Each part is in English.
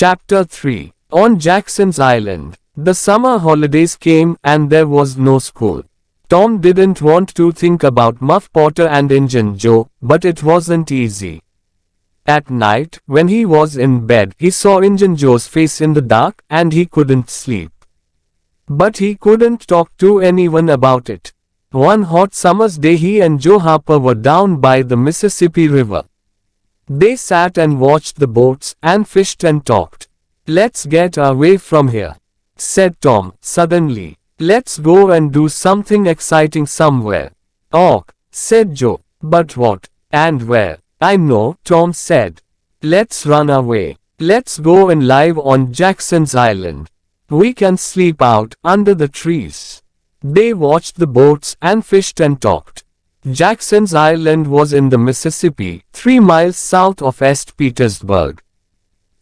Chapter 3. On Jackson's Island. The summer holidays came and there was no school. Tom didn't want to think about Muff Potter and Injun Joe, but it wasn't easy. At night, when he was in bed, he saw Injun Joe's face in the dark and he couldn't sleep. But he couldn't talk to anyone about it. One hot summer's day he and Joe Harper were down by the Mississippi River. They sat and watched the boats and fished and talked. "Let's get away from here," said Tom, suddenly. "Let's go and do something exciting somewhere." "Oh," said Joe. "But what? And where?" "I know," Tom said. "Let's run away. Let's go and live on Jackson's Island. We can sleep out under the trees." They watched the boats and fished and talked. Jackson's Island was in the Mississippi, 3 miles south of St. Petersburg.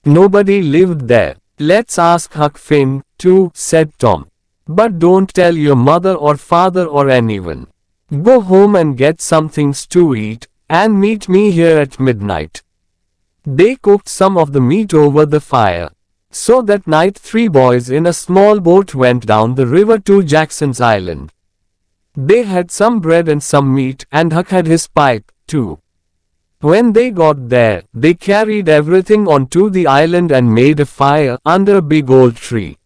Nobody lived there. "Let's ask Huck Finn, too," said Tom. "But don't tell your mother or father or anyone. Go home and get some things to eat, and meet me here at midnight." They cooked some of the meat over the fire. So that night 3 boys in a small boat went down the river to Jackson's Island. They had some bread and some meat, and Huck had his pipe, too. When they got there, they carried everything onto the island and made a fire under a big old tree.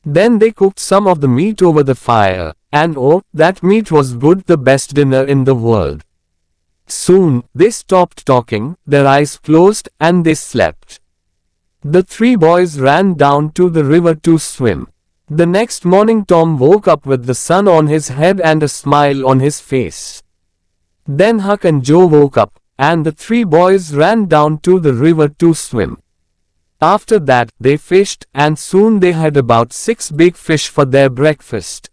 Then they cooked some of the meat over the fire, and oh, that meat was good, the best dinner in the world. Soon, they stopped talking, their eyes closed, and they slept. The 3 boys ran down to the river to swim. The next morning Tom woke up with the sun on his head and a smile on his face. Then Huck and Joe woke up, and the 3 boys ran down to the river to swim. After that, they fished, and soon they had about 6 big fish for their breakfast.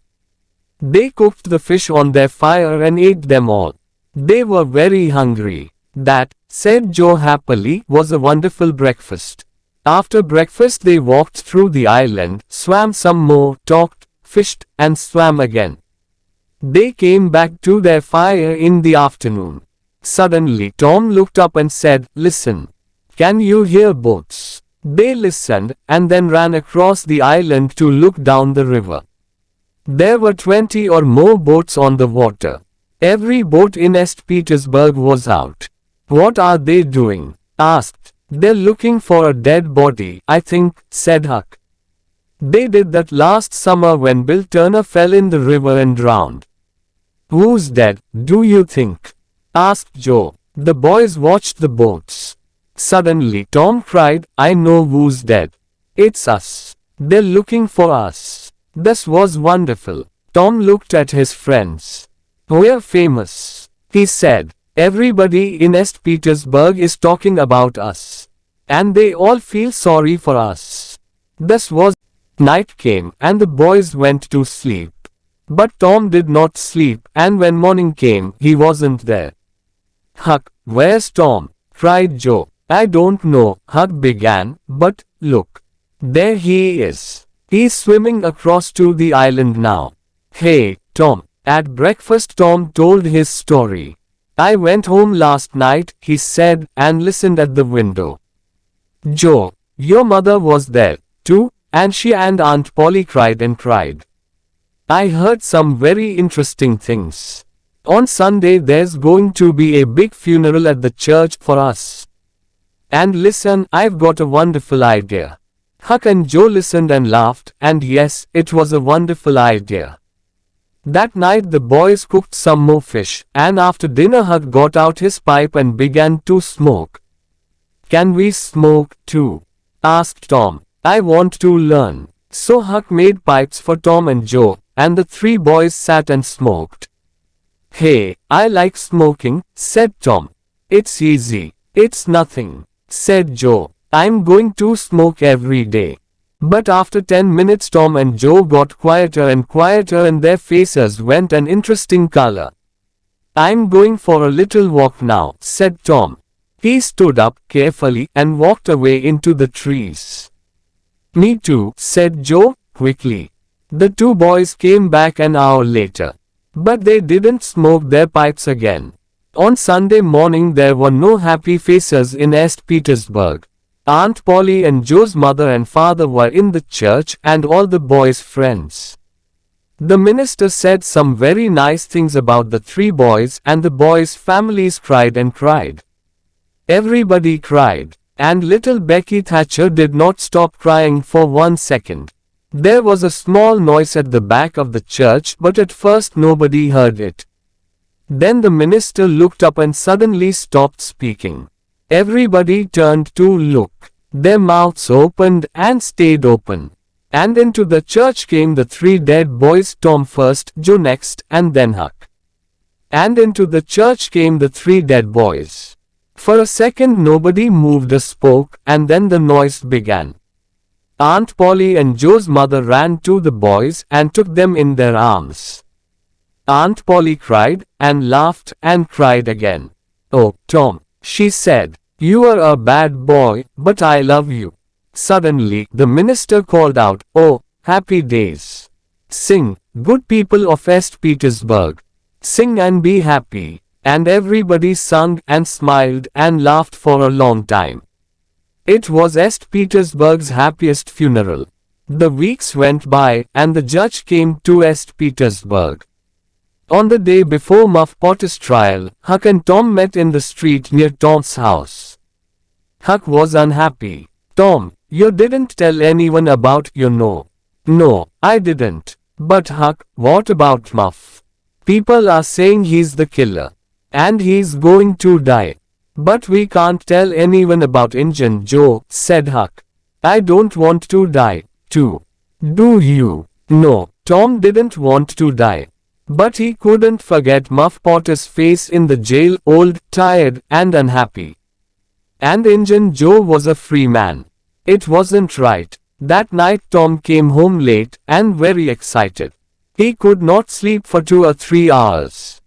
They cooked the fish on their fire and ate them all. They were very hungry. "That," said Joe happily, "was a wonderful breakfast." After breakfast they walked through the island, swam some more, talked, fished, and swam again. They came back to their fire in the afternoon. Suddenly Tom looked up and said, "Listen. Can you hear boats?" They listened, and then ran across the island to look down the river. There were 20 or more boats on the water. Every boat in St. Petersburg was out. "What are they doing?" asked. "They're looking for a dead body, I think," said Huck. "They did that last summer when Bill Turner fell in the river and drowned." "Who's dead, do you think?" asked Joe. The boys watched the boats. Suddenly Tom cried, "I know who's dead. It's us. They're looking for us." This was wonderful. Tom looked at his friends. "We're famous," he said. "Everybody in St. Petersburg is talking about us. And they all feel sorry for us." This was. Night came, and the boys went to sleep. But Tom did not sleep, and when morning came, he wasn't there. "Huck, where's Tom?" cried Joe. "I don't know," Huck began, "but, look. There he is. He's swimming across to the island now." "Hey, Tom." At breakfast Tom told his story. "I went home last night," he said, "and listened at the window. Joe, your mother was there, too, and she and Aunt Polly cried and cried. I heard some very interesting things. On Sunday there's going to be a big funeral at the church for us. And listen, I've got a wonderful idea." Huck and Joe listened and laughed, and yes, it was a wonderful idea. That night the boys cooked some more fish, and after dinner Huck got out his pipe and began to smoke. "Can we smoke, too?" asked Tom. "I want to learn." So Huck made pipes for Tom and Joe, and the 3 boys sat and smoked. "Hey, I like smoking," said Tom. "It's easy. It's nothing," said Joe. "I'm going to smoke every day." But after 10 minutes Tom and Joe got quieter and quieter and their faces went an interesting color. "I'm going for a little walk now," said Tom. He stood up carefully and walked away into the trees. "Me too," said Joe, quickly. The 2 boys came back an hour later. But they didn't smoke their pipes again. On Sunday morning there were no happy faces in St. Petersburg. Aunt Polly and Joe's mother and father were in the church and all the boys' friends. The minister said some very nice things about the three boys and the boys' families cried and cried. Everybody cried, and little Becky Thatcher did not stop crying for 1 second. There was a small noise at the back of the church, but at first nobody heard it. Then the minister looked up and suddenly stopped speaking. Everybody turned to look. Their mouths opened and stayed open. And into the church came the three dead boys, Tom first, Joe next, and then Huck. And into the church came the three dead boys. For a second nobody moved or spoke, and then the noise began. Aunt Polly and Joe's mother ran to the boys and took them in their arms. Aunt Polly cried, and laughed, and cried again. "Oh, Tom," she said, "you are a bad boy, but I love you." Suddenly, the minister called out, "Oh, happy days! Sing, good people of East Petersburg. Sing and be happy." And everybody sung and smiled and laughed for a long time. It was East Petersburg's happiest funeral. The weeks went by, and the judge came to East Petersburg. On the day before Muff Potter's trial, Huck and Tom met in the street near Tom's house. Huck was unhappy. "Tom, you didn't tell anyone about your no." "No, I didn't." "But Huck, what about Muff? People are saying he's the killer. And he's going to die." "But we can't tell anyone about Injun Joe," said Huck. "I don't want to die, too." "Do you?" No, Tom didn't want to die. But he couldn't forget Muff Potter's face in the jail, old, tired, and unhappy. And Injun Joe was a free man. It wasn't right. That night Tom came home late and very excited. He could not sleep for 2 or 3 hours.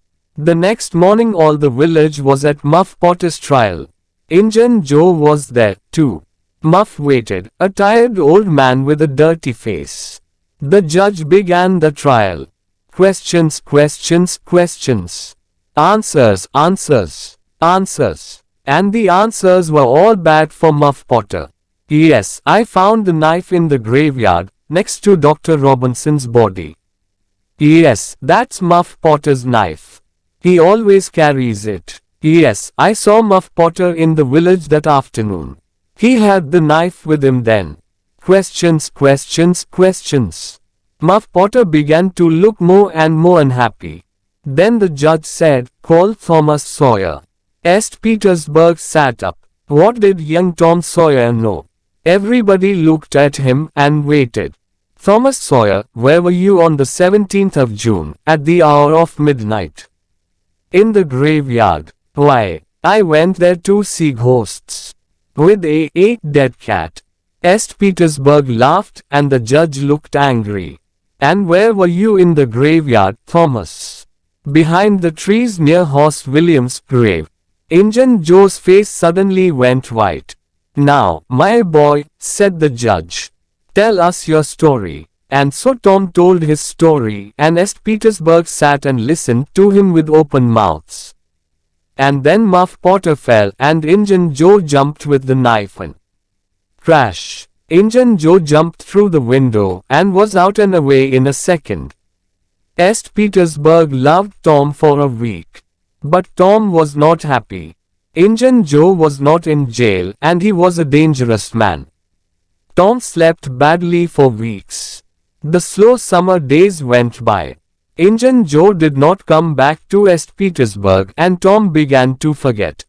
The next morning all the village was at Muff Potter's trial. Injun Joe was there, too. Muff waited, a tired old man with a dirty face. The judge began the trial. Questions, questions, questions. Answers, answers, answers. And the answers were all bad for Muff Potter. "Yes, I found the knife in the graveyard, next to Dr. Robinson's body." "Yes, that's Muff Potter's knife. He always carries it." "Yes, I saw Muff Potter in the village that afternoon. He had the knife with him then." Questions, questions, questions. Muff Potter began to look more and more unhappy. Then the judge said, "Call Thomas Sawyer." East Petersburg sat up. What did young Tom Sawyer know? Everybody looked at him and waited. "Thomas Sawyer, where were you on the 17th of June, at the hour of midnight?" "In the graveyard." "Why?" "I went there to see ghosts. With a dead cat." East Petersburg laughed, and the judge looked angry. "And where were you in the graveyard, Thomas?" "Behind the trees near Horse William's grave." Injun Joe's face suddenly went white. "Now, my boy," said the judge, "tell us your story." And so Tom told his story, and East Petersburg sat and listened to him with open mouths. And then Muff Potter fell, and Injun Joe jumped with the knife and crash. Injun Joe jumped through the window and was out and away in a second. East Petersburg loved Tom for a week. But Tom was not happy. Injun Joe was not in jail, and he was a dangerous man. Tom slept badly for weeks. The slow summer days went by. Injun Joe did not come back to East Petersburg, and Tom began to forget.